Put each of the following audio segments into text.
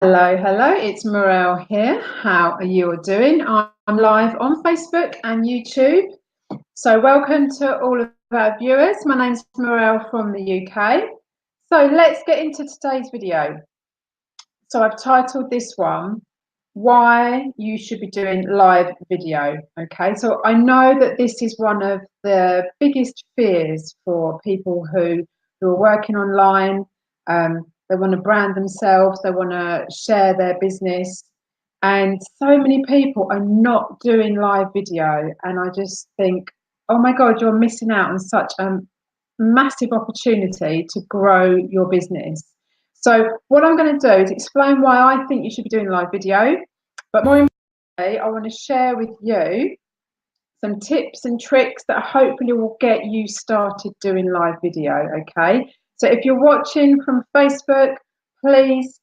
Hello, it's Morel here. How are you all doing? I'm live on Facebook and YouTube. So welcome to all of our viewers. My name's Morel from the UK. So let's get into today's video. So I've titled this one, Why You Should Be Doing Live Video. Okay, so I know that this is one of the biggest fears for people who are working online. They want to brand themselves, they want to share their business, and so many people are not doing live video. And I just think, oh my God, you're missing out on such a massive opportunity to grow your business. So what I'm going to do is explain why I think you should be doing live video, but more importantly, I want to share with you some tips and tricks that hopefully will get you started doing live video. Okay, so if you're watching from Facebook, please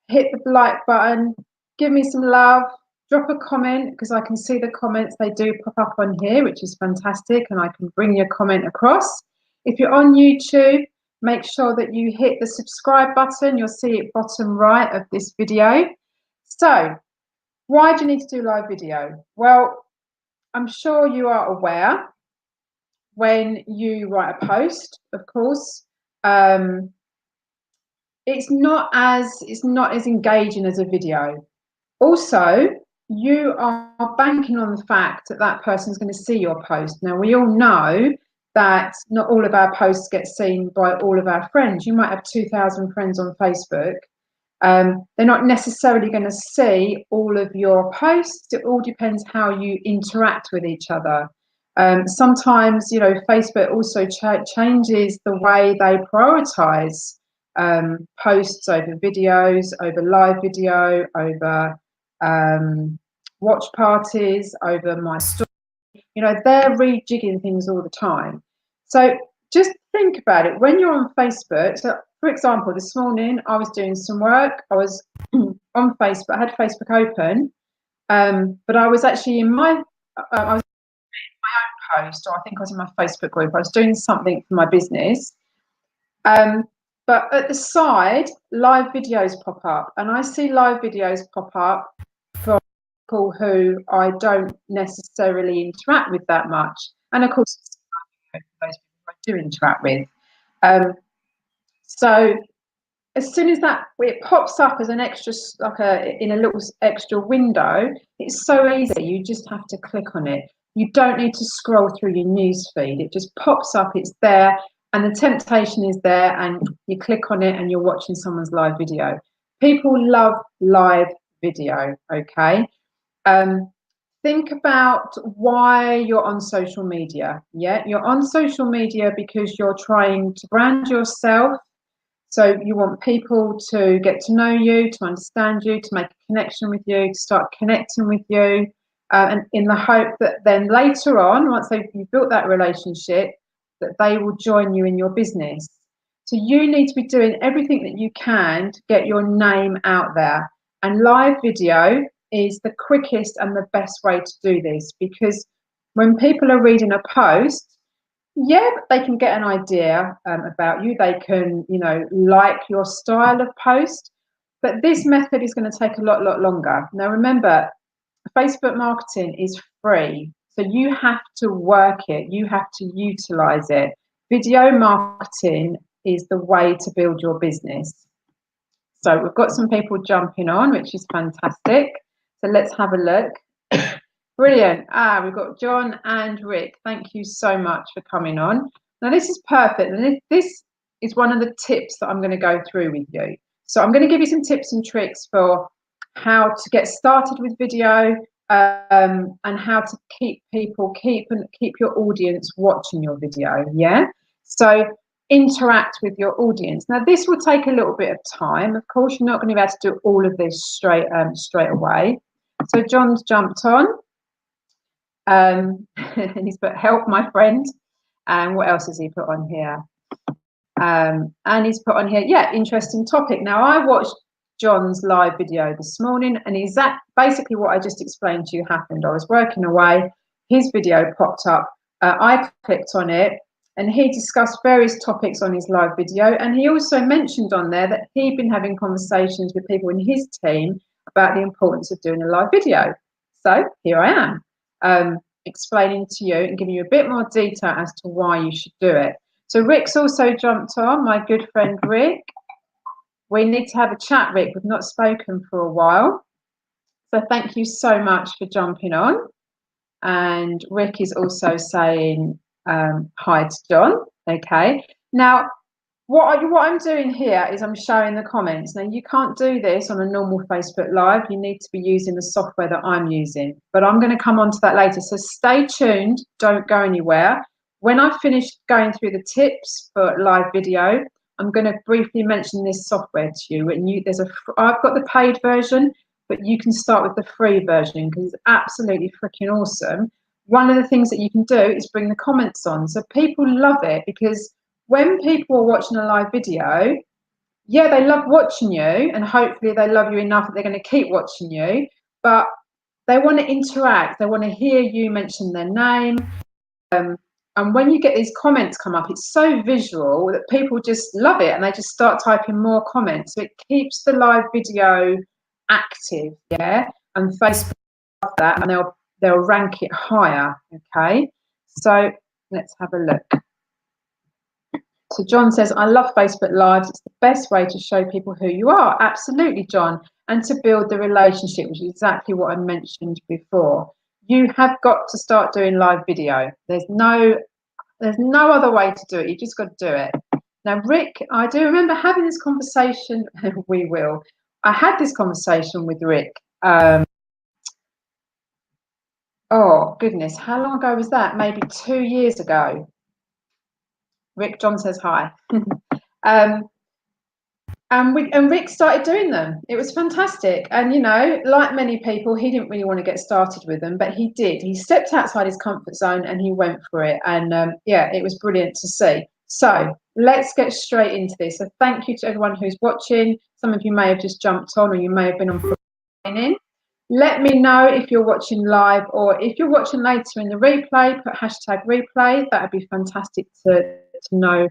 hit the like button, give me some love, drop a comment, because I can see the comments, they do pop up on here, which is fantastic, and I can bring your comment across. If you're on YouTube, make sure that you hit the subscribe button. You'll see it bottom right of this video. So why do you need to do live video? Well, I'm sure you are aware when you write a post, of course, it's not as engaging as a video. Also, you are banking on the fact that that person's going to see your post. Now, we all know that not all of our posts get seen by all of our friends. You might have 2,000 friends on Facebook. They're not necessarily going to see all of your posts. It all depends how you interact with each other. Sometimes, you know, Facebook also changes the way they prioritize posts over videos, over live video, over watch parties, over my story. You know, they're rejigging things all the time. So just think about it. When you're on Facebook, so for example, this morning I was doing some work. I was on Facebook. I had Facebook open, but I was actually in my I was in my own post, or I think I was in my Facebook group. I was doing something for my business. But at the side, live videos pop up, and I see live videos pop up for people who I don't necessarily interact with that much. And of course, those people I do interact with. So as soon as that it pops up as an extra, in a little extra window, it's so easy. You just have to click on it. You don't need to scroll through your news feed. It just pops up, it's there, and the temptation is there, and you click on it and you're watching someone's live video. People love live video, okay? Think about why you're on social media. Yeah, you're on social media because you're trying to brand yourself. So you want people to get to know you, to understand you, to make a connection with you, to start connecting with you, and in the hope that then later on, once you've built that relationship, that they will join you in your business. So you need to be doing everything that you can to get your name out there. And live video is the quickest and the best way to do this, because when people are reading a post, yeah, they can get an idea about you. They can, you know, like your style of post, but this method is going to take a lot longer. Now, remember, Facebook marketing is free, so you have to work it. You have to utilize it. Video marketing is the way to build your business. So we've got some people jumping on, which is fantastic. So let's have a look. Brilliant. We've got John and Rick. Thank you so much for coming on. Now, this is perfect. And this is one of the tips that I'm going to go through with you. So I'm going to give you some tips and tricks for how to get started with video, and how to keep your audience watching your video. Yeah. So interact with your audience. Now, this will take a little bit of time. Of course, you're not going to be able to do all of this straight away. So John's jumped on. And he's put help my friend, and what else has he put on here? And he's put on here, yeah, interesting topic. Now, I watched John's live video this morning, and basically what I just explained to you happened. I was working away, his video popped up, I clicked on it, and he discussed various topics on his live video. And he also mentioned on there that he'd been having conversations with people in his team about the importance of doing a live video. So here I am, explaining to you and giving you a bit more detail as to why you should do it. So Rick's also jumped on, my good friend Rick. We need to have a chat, Rick. We've not spoken for a while. So thank you so much for jumping on. And Rick is also saying hi to John. Okay. Now, what I'm doing here is I'm showing the comments. Now, you can't do this on a normal Facebook Live. You need to be using the software that I'm using. But I'm going to come on to that later. So stay tuned. Don't go anywhere. When I've finished going through the tips for live video, I'm going to briefly mention this software to you. And I've got the paid version, but you can start with the free version because it's absolutely freaking awesome. One of the things that you can do is bring the comments on. So people love it because when people are watching a live video, yeah, they love watching you, and hopefully they love you enough that they're going to keep watching you, but they want to interact. They want to hear you mention their name. And when you get these comments come up, it's so visual that people just love it and they just start typing more comments. So it keeps the live video active, yeah? And Facebook love that, and they'll rank it higher, okay? So let's have a look. So John says, I love Facebook Lives. It's the best way to show people who you are. Absolutely, John. And to build the relationship, which is exactly what I mentioned before. You have got to start doing live video. There's no other way to do it. You just got to do it. Now, Rick, I do remember having this conversation. I had this conversation with Rick. Oh, goodness. How long ago was that? Maybe 2 years ago. Rick, John says hi. And Rick started doing them. It was fantastic. And, you know, like many people, he didn't really want to get started with them, but he did. He stepped outside his comfort zone and he went for it. And yeah, it was brilliant to see. So let's get straight into this. So thank you to everyone who's watching. Some of you may have just jumped on, or you may have been on for training. Let me know if you're watching live, or if you're watching later in the replay, put #replay. That would be fantastic to know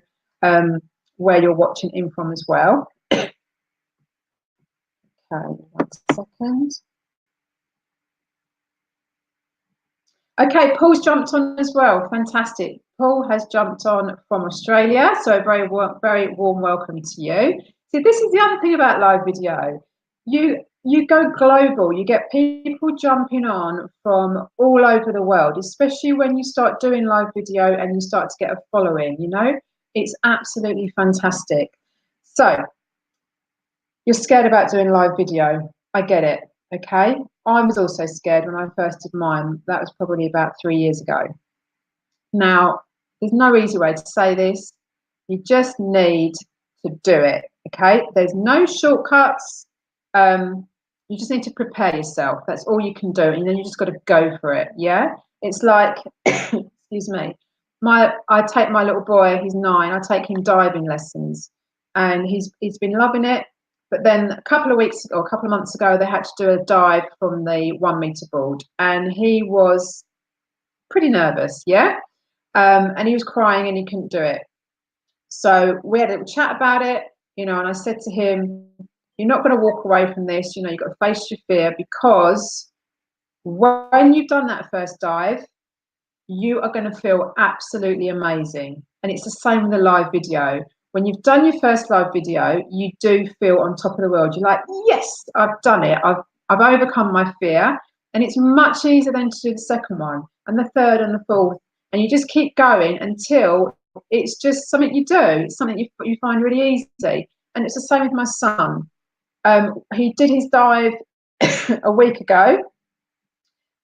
where you're watching in from as well. Okay, 1 second. Okay, Paul's jumped on as well. Fantastic. Paul has jumped on from Australia, so a very warm welcome to you. See, this is the other thing about live video. You go global. You get people jumping on from all over the world, especially when you start doing live video and you start to get a following, you know? It's absolutely fantastic. So, you're scared about doing live video. I get it, okay? I was also scared when I first did mine. That was probably about 3 years ago. Now, there's no easy way to say this. You just need to do it, okay? There's no shortcuts. You just need to prepare yourself. That's all you can do. And then you just got to go for it, yeah? It's like, excuse me, I take my little boy, he's 9, I take him diving lessons. And he's been loving it. But then a couple of months ago, they had to do a dive from the 1 meter board, and he was pretty nervous, yeah? And he was crying and he couldn't do it. So we had a little chat about it, you know, and I said to him, you're not going to walk away from this, you know, you've got to face your fear, because when you've done that first dive, you are going to feel absolutely amazing. And it's the same with the live video. When you've done your first live video, you do feel on top of the world. You're like, yes, I've done it. I've overcome my fear. And it's much easier then to do the second one and the third and the fourth. And you just keep going until it's just something you do. It's something you find really easy. And it's the same with my son. He did his dive a week ago,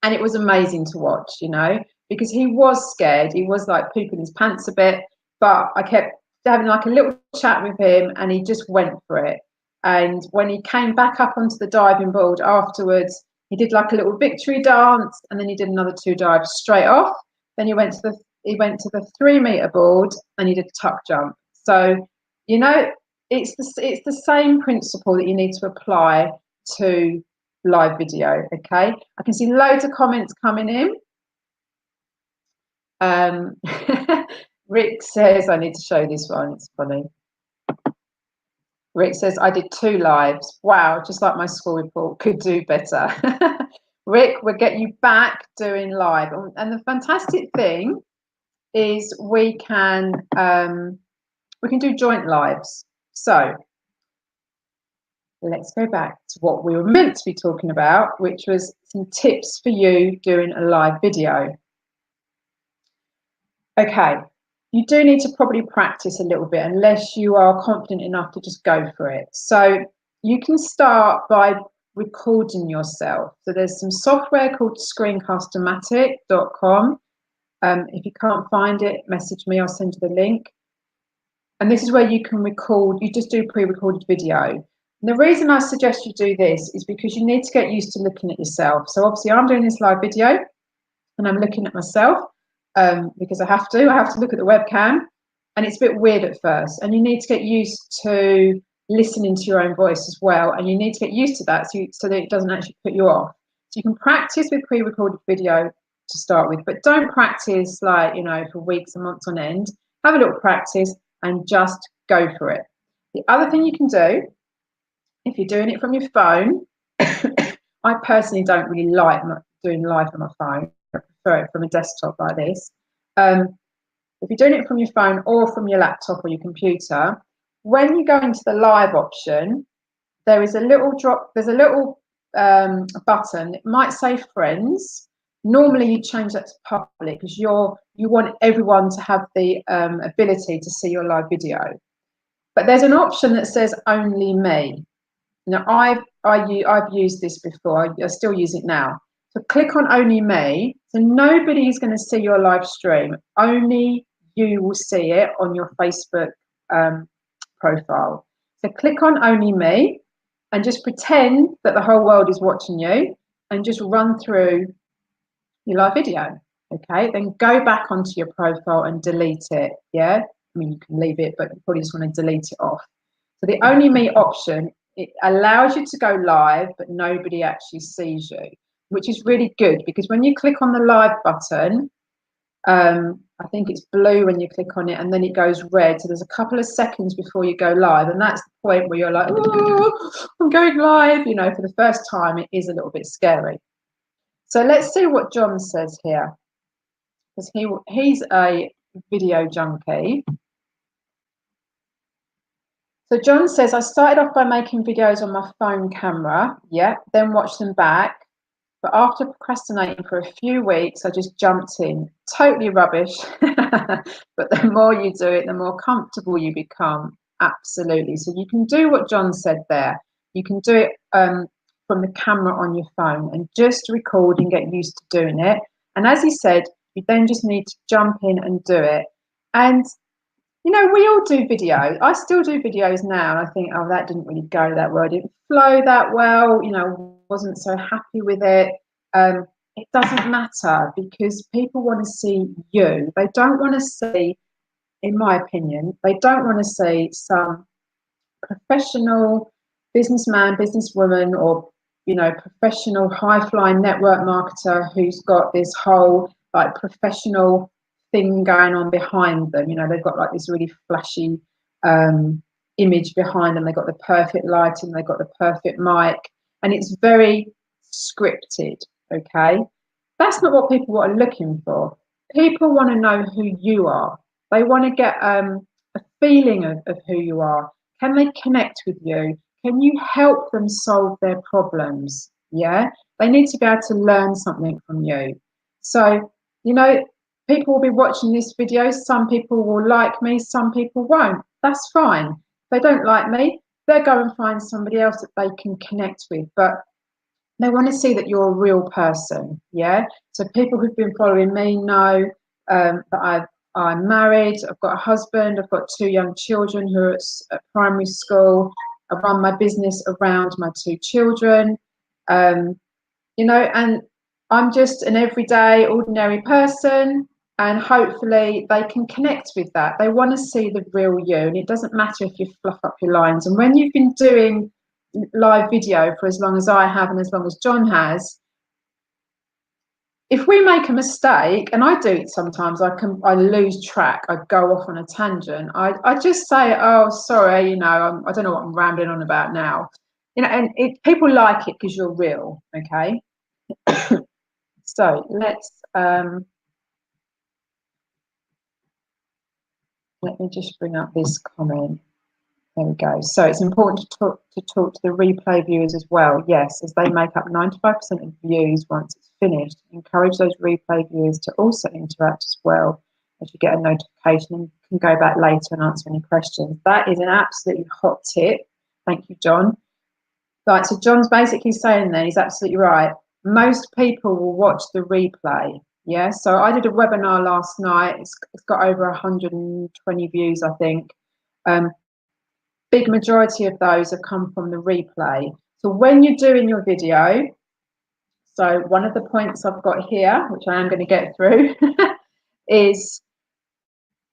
and it was amazing to watch, you know, because he was scared. He was like pooping his pants a bit, but I kept having like a little chat with him and he just went for it. And when he came back up onto the diving board afterwards, he did like a little victory dance, and then he did another 2 dives straight off. Then he went to the 3 meter board and he did a tuck jump. So, you know, it's the same principle that you need to apply to live video. Okay, I can see loads of comments coming in. Rick says, I need to show this one, it's funny. Rick says, I did 2 lives. Wow, just like my school report, could do better. Rick, we'll get you back doing live. And the fantastic thing is we can do joint lives. So let's go back to what we were meant to be talking about, which was some tips for you doing a live video. Okay, you do need to probably practice a little bit unless you are confident enough to just go for it. So you can start by recording yourself. So there's some software called screencast-o-matic.com. If you can't find it, message me, I'll send you the link. And this is where you can record, you just do pre-recorded video. And the reason I suggest you do this is because you need to get used to looking at yourself. So obviously I'm doing this live video and I'm looking at myself because I have to look at the webcam, and it's a bit weird at first. And you need to get used to listening to your own voice as well. And you need to get used to that so that it doesn't actually put you off. So you can practice with pre-recorded video to start with, but don't practice like, you know, for weeks and months on end. Have a little practice and just go for it. The other thing you can do, if you're doing it from your phone, I personally don't really like doing live on my phone. I prefer it from a desktop like this. If you're doing it from your phone or from your laptop or your computer, when you go into the live option, there is a little button. It might say friends. Normally you change that to public because you want everyone to have the ability to see your live video. But there's an option that says only me. Now I've used this before. I still use it now. So click on only me. So nobody's going to see your live stream. Only you will see it on your Facebook profile. So click on only me and just pretend that the whole world is watching you and just run through your live video. Okay, then go back onto your profile and delete it. Yeah, I mean, you can leave it, but you probably just want to delete it off. So the only me option, it allows you to go live, but nobody actually sees you, which is really good because when you click on the live button, I think it's blue when you click on it and then it goes red. So there's a couple of seconds before you go live, and that's the point where you're like, oh, I'm going live. You know, for the first time, it is a little bit scary. So let's see what John says here, because he's a video junkie. So John says, I started off by making videos on my phone camera, yeah, then watched them back. But after procrastinating for a few weeks, I just jumped in. Totally rubbish. But the more you do it, the more comfortable you become. Absolutely. So you can do what John said there. You can do it from the camera on your phone and just record and get used to doing it. And as he said, you then just need to jump in and do it. And you know, we all do videos. I still do videos now, and I think, oh, that didn't really go that well. It didn't flow that well. You know, wasn't so happy with it. It doesn't matter because people want to see you. They don't want to see, in my opinion, they don't want to see some professional businessman, businesswoman, or you know, professional high-flying network marketer who's got this whole like professional thing going on behind them. You know, they've got like this really flashy image behind them. They've got the perfect lighting, they've got the perfect mic, and it's very scripted. Okay, that's not what people are looking for. People want to know who you are. They want to get a feeling of who you are. Can they connect with you? Can you help them solve their problems? Yeah, they need to be able to learn something from you. So, you know, people will be watching this video. Some people will like me, some people won't. That's fine. If they don't like me, they'll go and find somebody else that they can connect with. But they want to see that you're a real person. Yeah. So people who've been following me know that I'm married, I've got a husband, I've got 2 young children who are at primary school. I run my business around my 2 children, you know, and I'm just an everyday, ordinary person, and hopefully they can connect with that. They want to see the real you, and it doesn't matter if you fluff up your lines. And when you've been doing live video for as long as I have and as long as John has, if we make a mistake, and I do it sometimes, I lose track, I go off on a tangent. I just say, oh, sorry, you know, I don't know what I'm rambling on about now. You know, and people like it because you're real, okay? So let me just bring up this comment. There we go. So it's important to talk to the replay viewers as well. Yes, as they make up 95% of views once it's finished. Encourage those replay viewers to also interact as well, as you get a notification and can go back later and answer any questions. That is an absolutely hot tip. Thank you, John. Right, so John's basically saying there, he's absolutely right. Most people will watch the replay. Yeah, so I did a webinar last night. It's got over 120 views, I think. Big majority of those have come from the replay. So when you're doing your video, so one of the points I've got here, which I am going to get through, is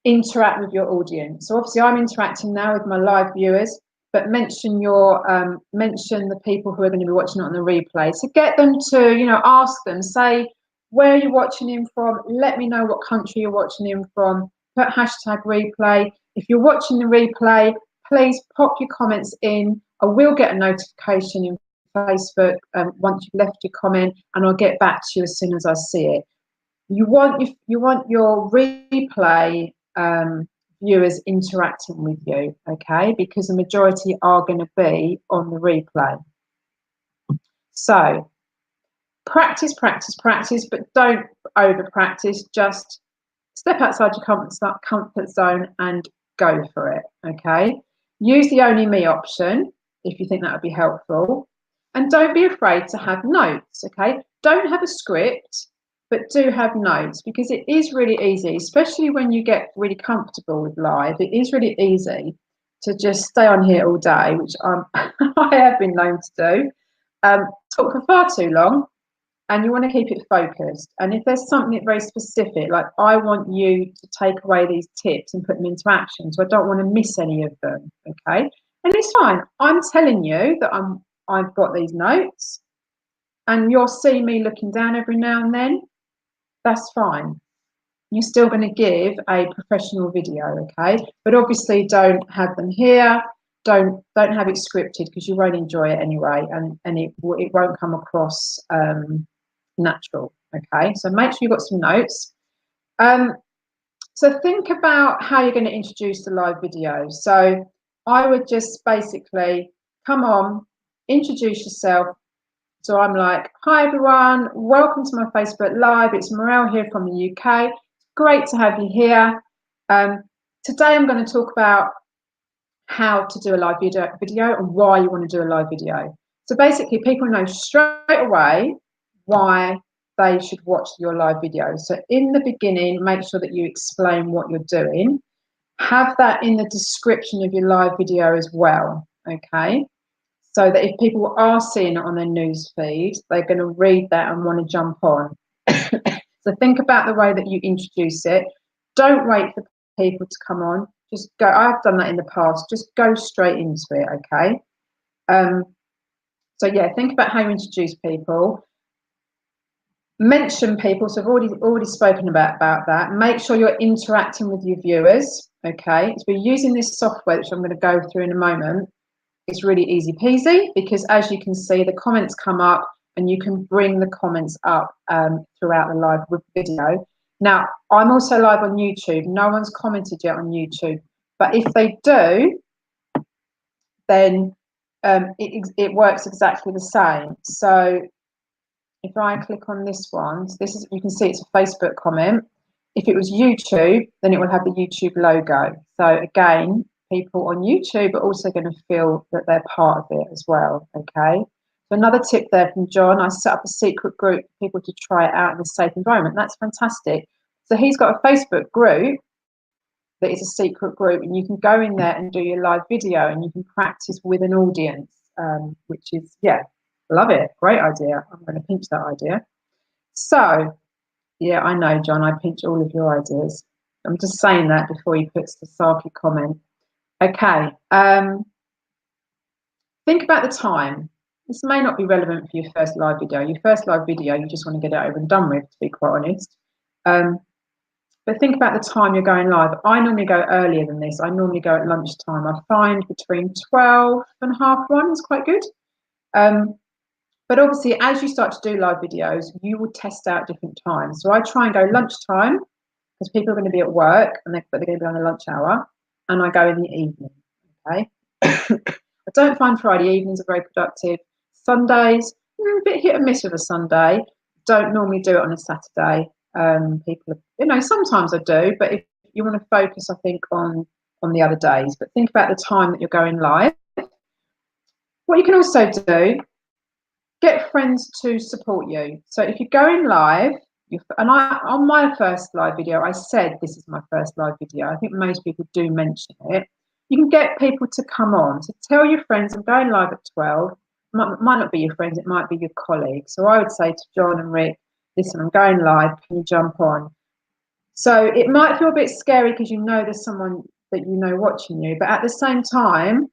interact with your audience. So obviously I'm interacting now with my live viewers, but mention the people who are going to be watching it on the replay. So get them to, you know, ask them, say, where are you watching in from? Let me know what country you're watching in from. Put hashtag replay. If you're watching the replay, please pop your comments in. I will get a notification in Facebook once you've left your comment, and I'll get back to you as soon as I see it. You want your replay viewers interacting with you, okay? Because the majority are going to be on the replay. So practice, practice, practice, but don't over practice. Just step outside your comfort zone and go for it, okay? Use the only me option if you think that would be helpful. And don't be afraid to have notes, okay? Don't have a script, but do have notes, because it is really easy, especially when you get really comfortable with live. It is really easy to just stay on here all day, which I have been known to do, talk for far too long, and you want to keep it focused. And if there's something very specific, like I want you to take away these tips and put them into action, so I don't want to miss any of them, okay? And it's fine. I'm telling you that I've got these notes, and you'll see me looking down every now and then. That's fine. You're still going to give a professional video, okay? But obviously don't have them here. Don't have it scripted, because you won't enjoy it anyway, and it won't come across natural, okay? So make sure you've got some notes. So think about how you're going to introduce the live video. So I would just basically come on, introduce yourself. So I'm like, hi everyone, welcome to my Facebook Live. It's Morel here from the UK. Great to have you here. Today I'm going to talk about how to do a live video and why you want to do a live video. So basically people know straight away why they should watch your live video. So in the beginning, make sure that you explain what you're doing. Have that in the description of your live video as well, okay? So that if people are seeing it on their news feed, they're going to read that and want to jump on. So think about the way that you introduce it. Don't wait for people to come on. Just go. I've done that in the past. Just go straight into it, okay? So yeah, think about how you introduce people. Mention people. So I've already spoken about that. Make sure you're interacting with your viewers, okay? So we're using this software, which I'm going to go through in a moment. It's really easy peasy, because as you can see, the comments come up and you can bring the comments up throughout the live video. Now, I'm also live on YouTube. No one's commented yet on YouTube, but if they do, then it works exactly the same. So if I click on this one, so this is, you can see it's a Facebook comment. If it was YouTube, then it will have the YouTube logo. So again, people on YouTube are also going to feel that they're part of it as well, okay? So another tip there from John, I set up a secret group for people to try it out in a safe environment. That's fantastic. So he's got a Facebook group that is a secret group, and you can go in there and do your live video, and you can practice with an audience, which is, yeah, love it. Great idea. I'm going to pinch that idea. So, yeah, I know, John, I pinch all of your ideas. I'm just saying that before he puts the Saki comment. Okay. Think about the time. this may not be relevant for your first live video. Your first live video, you just want to get it over and done with, to be quite honest. But think about the time you're going live. I normally go earlier than this. I normally go at lunchtime. I find between 12 and half 1 is quite good. But obviously, as you start to do live videos, you will test out different times. So I try and go lunchtime because people are going to be at work, but they're going to be on a lunch hour, and I go in the evening. Okay. I don't find Friday evenings are very productive. Sundays, a bit hit and miss with a Sunday. Don't normally do it on a Saturday. People, sometimes I do, but if you want to focus, I think on the other days. But think about the time that you're going live. What you can also do, get friends to support you. So if you're going live, on my first live video, I said this is my first live video. I think most people do mention it. You can get people to come on. So tell your friends, I'm going live at 12. Might not be your friends, it might be your colleagues. So I would say to John and Rick, listen, I'm going live, can you jump on? So it might feel a bit scary because there's someone that you know watching you, but at the same time,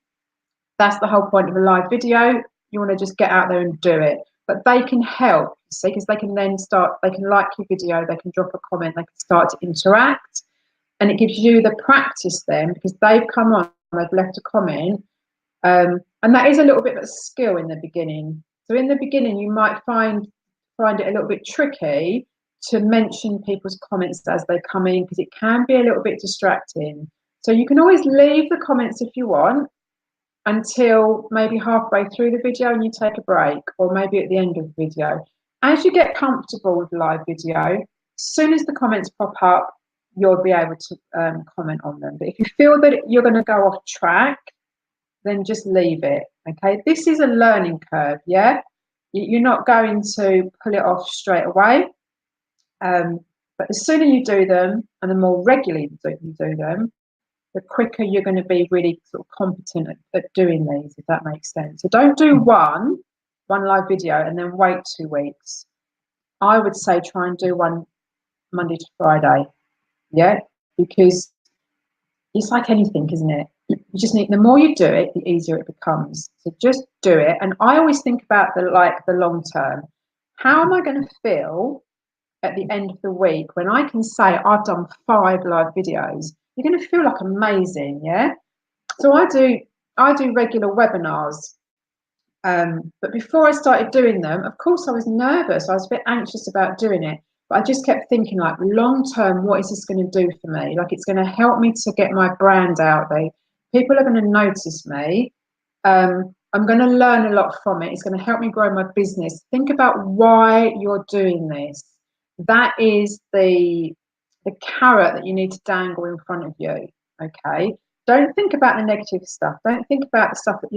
that's the whole point of a live video. You want to just get out there and do it. But they can help, see, because they can then they can like your video, they can drop a comment, they can start to interact. And it gives you the practice then, because they've come on, they've left a comment. And that is a little bit of a skill in the beginning. So in the beginning, you might find it a little bit tricky to mention people's comments as they come in, because it can be a little bit distracting. So you can always leave the comments if you want until maybe halfway through the video and you take a break, or maybe at the end of the video. As you get comfortable with live video, as soon as the comments pop up, you'll be able to comment on them. But if you feel that you're going to go off track, then just leave it. Okay, this is a learning curve. Yeah, you're not going to pull it off straight away. But the sooner you do them and the more regularly you do them, the quicker you're going to be really sort of competent at doing these, if that makes sense. So don't do one live video and then wait 2 weeks. I would say try and do one Monday to Friday. Yeah, because it's like anything, isn't it? You just need, the more you do it, the easier it becomes. So just do it. And I always think about the long term. How am I going to feel at the end of the week when I can say I've done 5 live videos? You're going to feel like amazing, yeah? So I do regular webinars. But before I started doing them, of course I was nervous. I was a bit anxious about doing it. But I just kept thinking, like, long term, what is this going to do for me? Like, it's going to help me to get my brand out there. People are going to notice me. I'm going to learn a lot from it. It's going to help me grow my business. Think about why you're doing this. That is the carrot that you need to dangle in front of you. Okay. Don't think about the negative stuff. Don't think about the stuff that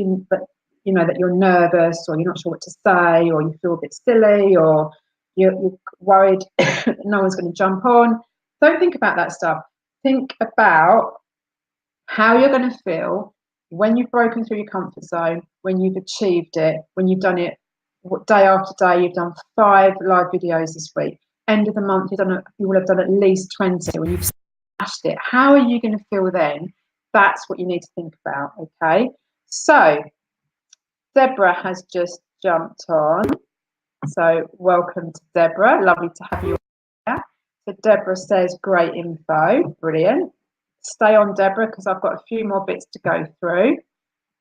you're nervous, or you're not sure what to say, or you feel a bit silly, or you're worried that no one's going to jump on. Don't think about that stuff. Think about how you're going to feel when you've broken through your comfort zone, when you've achieved it, when you've done it day after day. You've done 5 live videos this week. End of the month, you will have done at least 20 when you've smashed it. How are you going to feel then? That's what you need to think about, okay? So Deborah has just jumped on. So welcome to Deborah. Lovely to have you here. So Deborah says, great info. Brilliant. Stay on, Deborah, because I've got a few more bits to go through.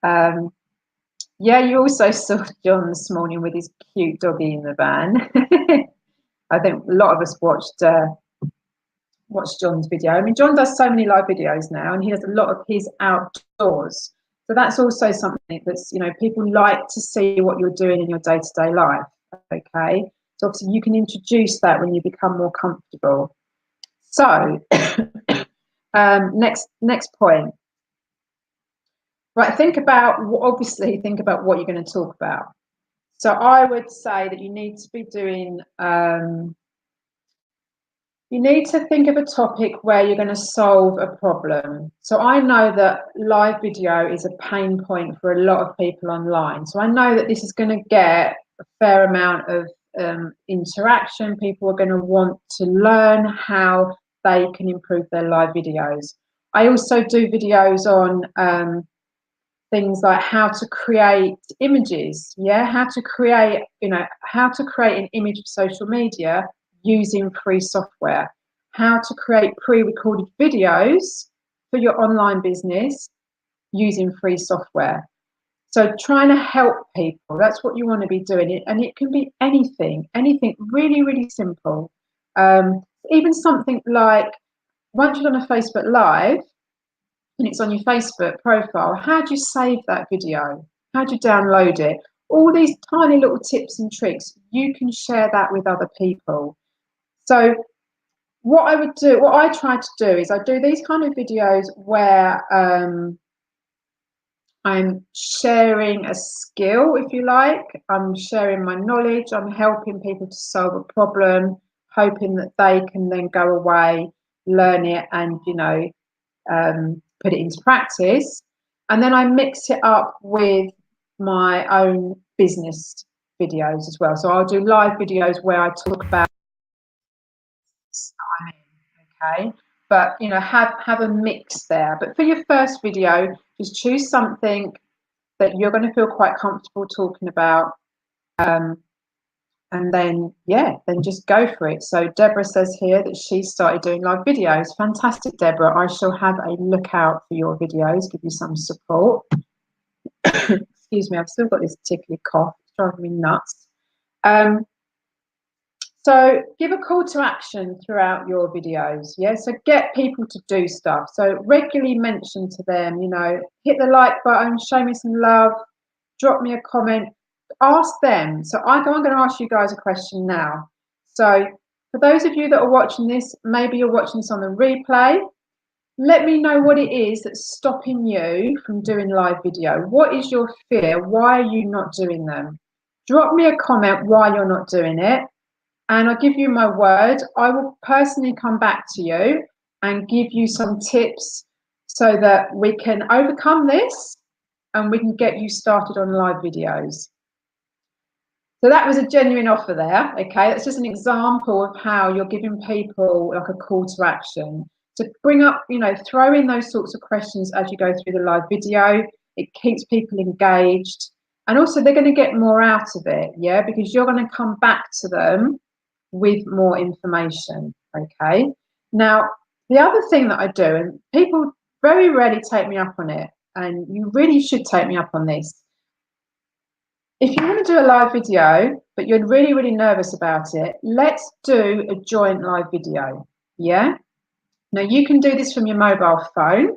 Yeah, you also saw John this morning with his cute doggy in the van. I think a lot of us watched John's video. I mean, John does so many live videos now, and he does a lot of his outdoors. So that's also something that's, people like to see what you're doing in your day-to-day life. Okay, so obviously you can introduce that when you become more comfortable. So next point. Right, think about what you're going to talk about. So I would say that you need to be doing, you need to think of a topic where you're going to solve a problem. So I know that live video is a pain point for a lot of people online. So I know that this is going to get a fair amount of interaction. People are going to want to learn how they can improve their live videos. I also do videos on things like how to create images, how to create, how to create an image of social media using free software, how to create pre-recorded videos for your online business using free software. So trying to help people, that's what you want to be doing. And it can be anything really, really simple. Even something like, once you're on a Facebook Live and it's on your Facebook profile, how do you save that video? How do you download it? All these tiny little tips and tricks, you can share that with other people. So what I try to do is I do these kind of videos where I'm sharing a skill, if you like. I'm sharing my knowledge. I'm helping people to solve a problem, hoping that they can then go away, learn it, and put it into practice. And then I mix it up with my own business videos as well. So I'll do live videos where I talk about, okay, but have a mix there. But for your first video, just choose something that you're going to feel quite comfortable talking about, and then just go for it. So Deborah says here that she started doing live videos. Fantastic, Deborah. I shall have a look out for your videos, give you some support. Excuse me, I've still got this tickly cough. It's driving me nuts. So give a call to action throughout your videos. So get people to do stuff. So regularly mention to them, hit the like button, show me some love, drop me a comment, ask them. So I'm going to ask you guys a question now. So for those of you that are watching this, maybe you're watching this on the replay, let me know what it is that's stopping you from doing live video. What is your fear? Why are you not doing them? Drop me a comment why you're not doing it. And I'll give you my word, I will personally come back to you and give you some tips so that we can overcome this and we can get you started on live videos. So that was a genuine offer there, okay? That's just an example of how you're giving people like a call to action. To bring up, throw in those sorts of questions as you go through the live video. It keeps people engaged. And also they're going to get more out of it, because you're going to come back to them with more information, okay? Now, the other thing that I do, and people very rarely take me up on it, and you really should take me up on this. If you want to do a live video, but you're really, really nervous about it, let's do a joint live video, Now, you can do this from your mobile phone,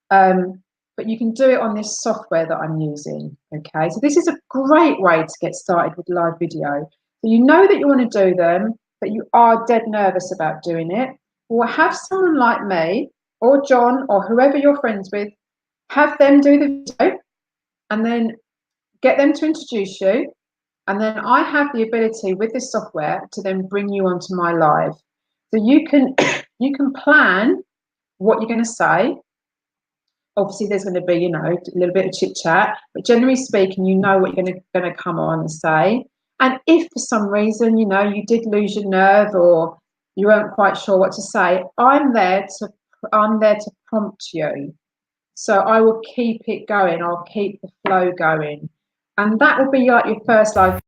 but you can do it on this software that I'm using, okay? So this is a great way to get started with live video. So you know that you want to do them, but you are dead nervous about doing it. Well, have someone like me or John or whoever you're friends with, have them do the video and then get them to introduce you. And then I have the ability with this software to then bring you onto my live. So you can plan what you're going to say. Obviously, there's going to be, a little bit of chit chat, but generally speaking, you know what you're going to come on and say. And if for some reason, you did lose your nerve or you weren't quite sure what to say, I'm there to prompt you. So I will keep it going. I'll keep the flow going. And that will be like your first live.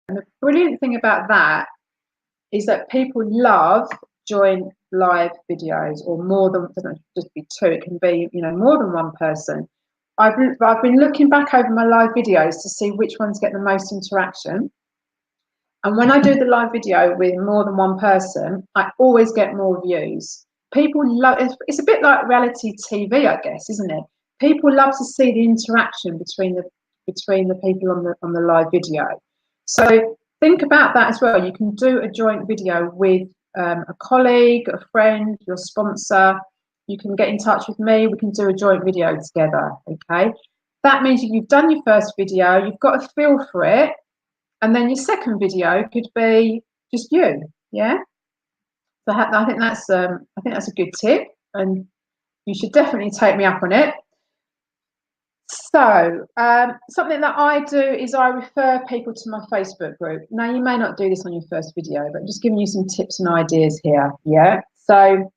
And the brilliant thing about that is that people love joint live videos, or more than, it doesn't just be two, it can be, more than one person. I've been looking back over my live videos to see which ones get the most interaction. And when I do the live video with more than one person, I always get more views. People love it. It's a bit like reality TV, I guess, isn't it? People love to see the interaction between the people on the live video. So think about that as well. You can do a joint video with a colleague, a friend, your sponsor. You can get in touch with me. We can do a joint video together, okay? That means you've done your first video, you've got a feel for it, and then your second video could be just you, So I think that's a good tip, and you should definitely take me up on it. So something that I do is I refer people to my Facebook group. Now, you may not do this on your first video, but I'm just giving you some tips and ideas here, So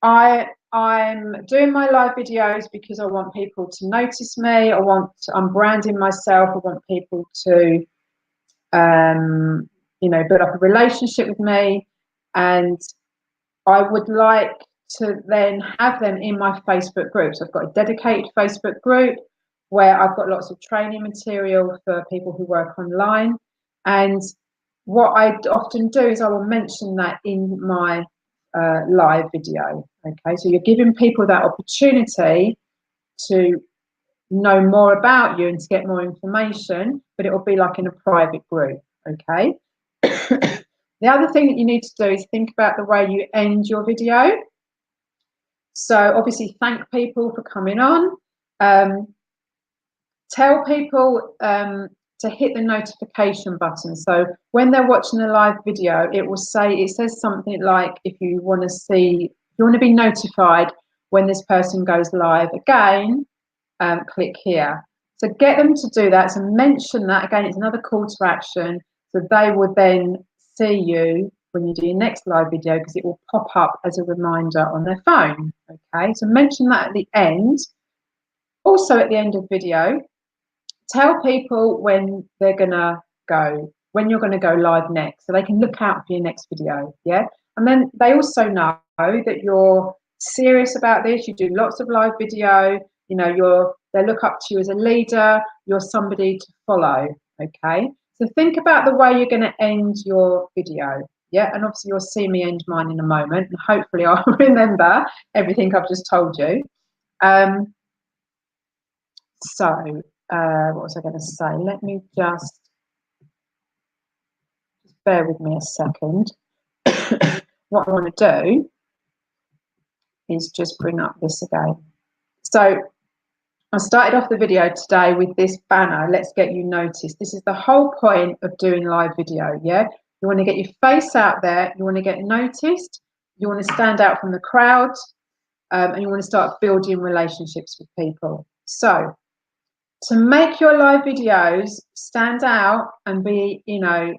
I I'm doing my live videos because I want people to notice me. I'm branding myself. I want people to, you know, build up a relationship with me, and I would like to then have them in my Facebook groups. I've got a dedicated Facebook group where I've got lots of training material for people who work online. And what I often do is I will mention that in my live video. Okay, so you're giving people that opportunity to know more about you and to get more information, but it will be like in a private group. Okay. The other thing that you need to do is think about the way you end your video. So obviously thank people for coming on. Tell people to hit the notification button. So when they're watching a live video, it says something like, if you want to be notified when this person goes live again, click here. So get them to do that. So mention that again. It's another call to action. So they will then see you when you do your next live video, because it will pop up as a reminder on their phone. Okay, so mention that at the end. Also at the end of video, tell people when they're gonna go, when you're gonna go live next, so they can look out for your next video. Yeah, and then they also know that you're serious about this. You do lots of live video. You know, they look up to you as a leader. You're somebody to follow. Okay, so think about the way you're going to end your video. Yeah, and obviously you'll see me end mine in a moment, and hopefully I'll remember everything I've just told you. What was I going to say? Let me just bear with me a second. What I want to do is just bring up this again. So I started off the video today with this banner, let's get you noticed. This is the whole point of doing live video, yeah? You want to get your face out there, you want to get noticed, you want to stand out from the crowd, and you want to start building relationships with people. So to make your live videos stand out and be, you know,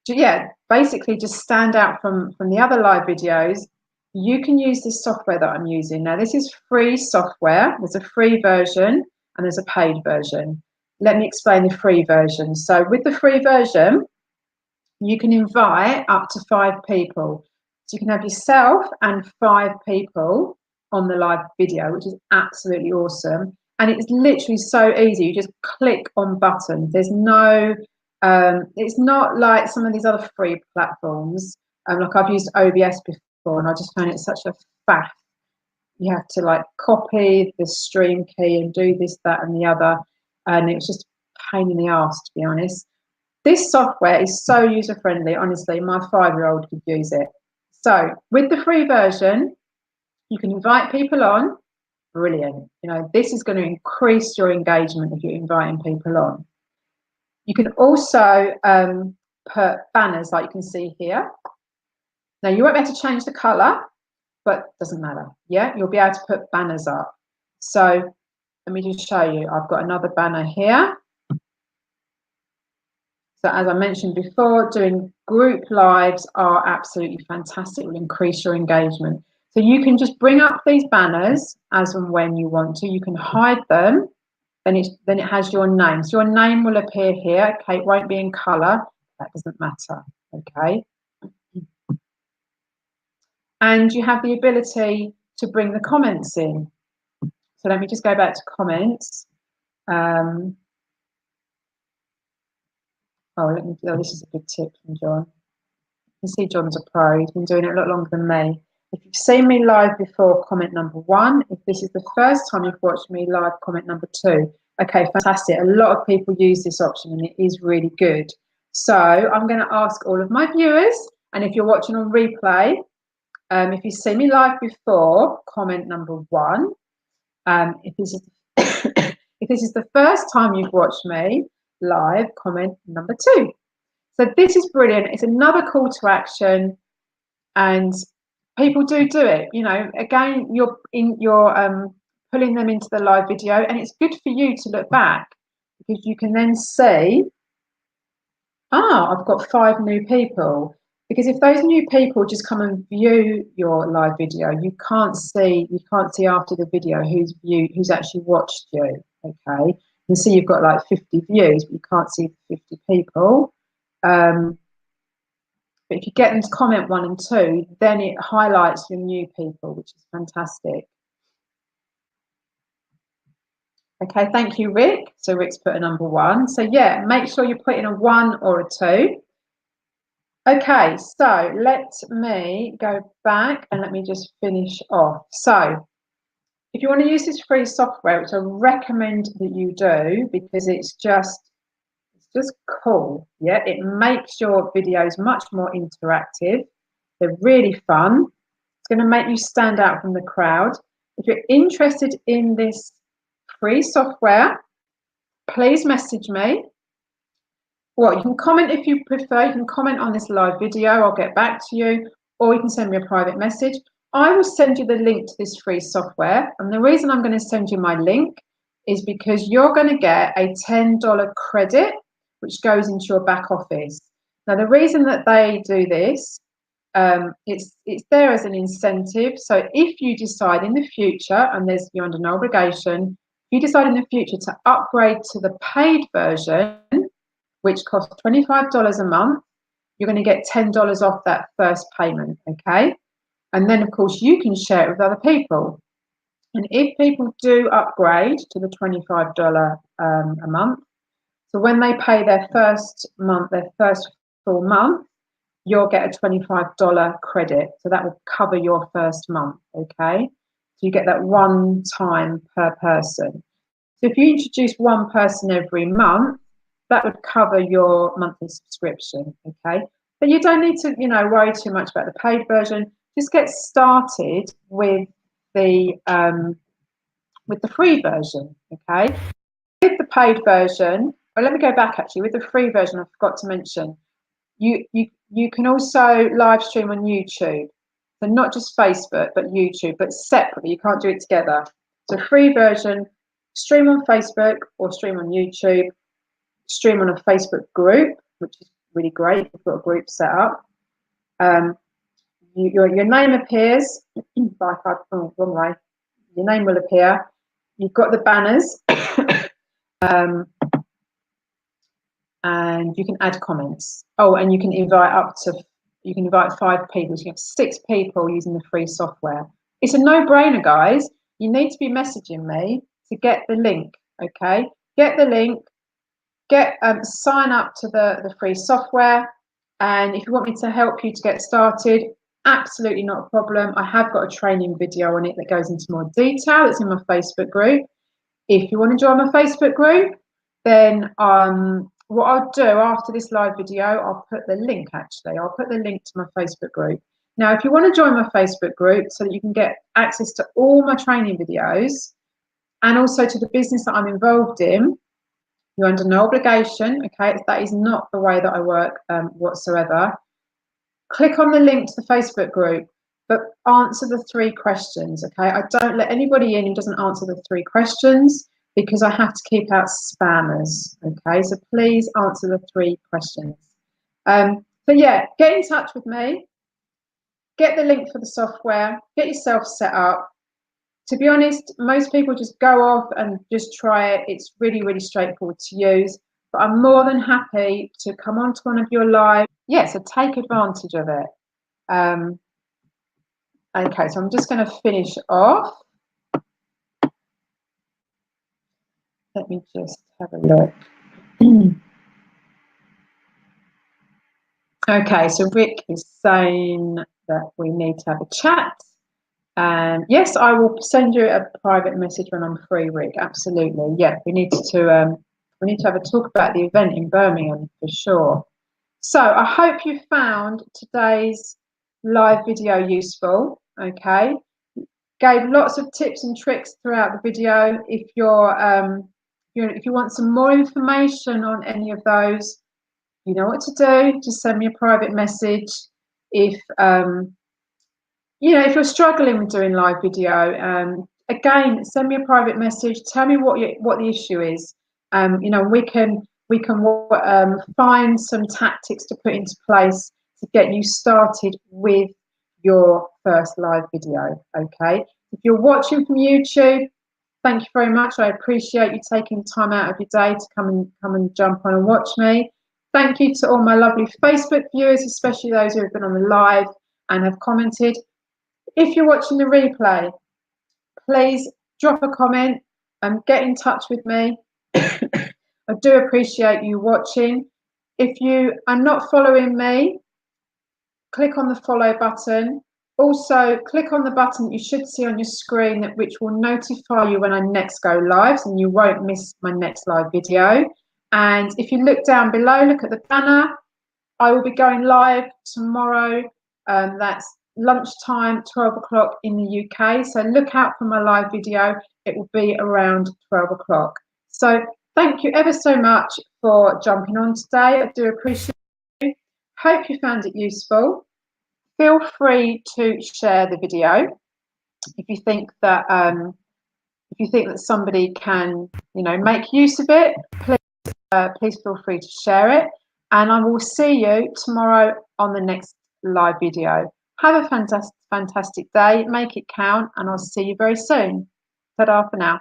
yeah, basically just stand out from the other live videos, you can use this software that I'm using. Now, this is free software. There's a free version and there's a paid version. Let me explain the free version. So with the free version, you can invite up to 5 people. So you can have yourself and 5 people on the live video, which is absolutely awesome. And it's literally so easy. You just click on buttons. There's no, it's not like some of these other free platforms. Like I've used OBS before, and I just found it such a faff. You have to like copy the stream key and do this, that, and the other. And it was just a pain in the arse, to be honest. This software is so user-friendly. Honestly, my 5-year-old could use it. So with the free version, you can invite people on. Brilliant. You know, this is going to increase your engagement if you're inviting people on. You can also put banners like you can see here. Now, you won't be able to change the color, but it doesn't matter. Yeah, you'll be able to put banners up. So let me just show you. I've got another banner here. So as I mentioned before, doing group lives are absolutely fantastic. It will increase your engagement. So you can just bring up these banners as and when you want to. You can hide them, then it has your name. So your name will appear here. Okay, it won't be in color. That doesn't matter. Okay. And you have the ability to bring the comments in. So let me just go back to comments. Oh, this is a good tip from John. You can see John's a pro. He's been doing it a lot longer than me. If you've seen me live before, comment number 1. If this is the first time you've watched me live, comment number 2. Okay, fantastic. A lot of people use this option and it is really good. So I'm going to ask all of my viewers, and if you're watching on replay, if you see me live before, comment number 1. If this is the first time you've watched me live, comment number 2. So this is brilliant. It's another call to action, and people do it. You know, again, you're pulling them into the live video, and it's good for you to look back because you can then see, I've got 5 new people. Because if those new people just come and view your live video, you can't see after the video who's actually watched you. Okay, you can see you've got like 50 views, but you can't see the 50 people. But if you get them to comment 1 and 2, then it highlights your new people, which is fantastic. Okay, thank you, Rick. So Rick's put a number 1. So yeah, make sure you put in a 1 or a 2. Okay, so let me go back and let me just finish off. So if you want to use this free software, which I recommend that you do because it's just cool. Yeah, it makes your videos much more interactive. They're really fun. It's going to make you stand out from the crowd. If you're interested in this free software, please message me. Well, you can comment if you prefer. You can comment on this live video. I'll get back to you, or you can send me a private message. I will send you the link to this free software. And the reason I'm going to send you my link is because you're going to get a $10 credit, which goes into your back office. Now, the reason that they do this, it's there as an incentive. So if you decide in the future, and you're under no obligation, if you decide in the future to upgrade to the paid version, which costs $25 a month, you're going to get $10 off that first payment, okay? And then, of course, you can share it with other people. And if people do upgrade to the $25 a month, so when they pay their first full month, you'll get a $25 credit. So that will cover your first month, okay? So you get that one time per person. So if you introduce one person every month, that would cover your monthly subscription, okay? But you don't need to, worry too much about the paid version. Just get started with the free version, okay? With the paid version, well, let me go back actually. With the free version, I forgot to mention, you can also live stream on YouTube. So not just Facebook, but YouTube, but separately. You can't do it together. So free version, stream on Facebook or stream on YouTube. Stream on a Facebook group, which is really great. We've got a group set up. Your name appears. Wrong way. Your name will appear. You've got the banners, and you can add comments. Oh, and you can invite 5 people. So you have 6 people using the free software. It's a no-brainer, guys. You need to be messaging me to get the link. Okay, get the link. Sign up to the free software, and if you want me to help you to get started, absolutely not a problem. I have got a training video on it that goes into more detail. It's in my Facebook group. If you want to join my Facebook group, then what I'll do after this live video, I'll put the link to my Facebook group. Now, if you want to join my Facebook group so that you can get access to all my training videos and also to the business that I'm involved in, you're under no obligation, okay? That is not the way that I work whatsoever. Click on the link to the Facebook group, but answer the 3 questions, okay? I don't let anybody in who doesn't answer the 3 questions because I have to keep out spammers, okay? So please answer the 3 questions. So yeah, get in touch with me. Get the link for the software. Get yourself set up. To be honest, most people just go off and just try it. It's really, really straightforward to use. But I'm more than happy to come on to one of your live. Yeah, so take advantage of it. Okay, so I'm just going to finish off. Let me just have a look. Okay, so Rick is saying that we need to have a chat. Yes, I will send you a private message when I'm free, Rick. Absolutely. Yeah, we need to have a talk about the event in Birmingham for sure. So I hope you found today's live video useful. Okay, gave lots of tips and tricks throughout the video. If if you want some more information on any of those, you know what to do. Just send me a private message. If if you're struggling with doing live video, again, send me a private message. Tell me what the issue is. We can find some tactics to put into place to get you started with your first live video. Okay, if you're watching from YouTube, thank you very much. I appreciate you taking time out of your day to come and jump on and watch me. Thank you to all my lovely Facebook viewers, especially those who have been on the live and have commented. If you're watching the replay, please drop a comment and get in touch with me. I do appreciate you watching. If you are not following me, click on the follow button. Also, click on the button you should see on your screen, which will notify you when I next go live, and you won't miss my next live video. And if you look down below, look at the banner. I will be going live tomorrow. That's lunchtime, 12 o'clock in the UK. So look out for my live video. It will be around 12 o'clock. So thank you ever so much for jumping on today. I do appreciate it. Hope you found it useful. Feel free to share the video if you think that somebody can, make use of it. Please feel free to share it, and I will see you tomorrow on the next live video. Have a fantastic day. Make it count, and I'll see you very soon. Ta-da for now.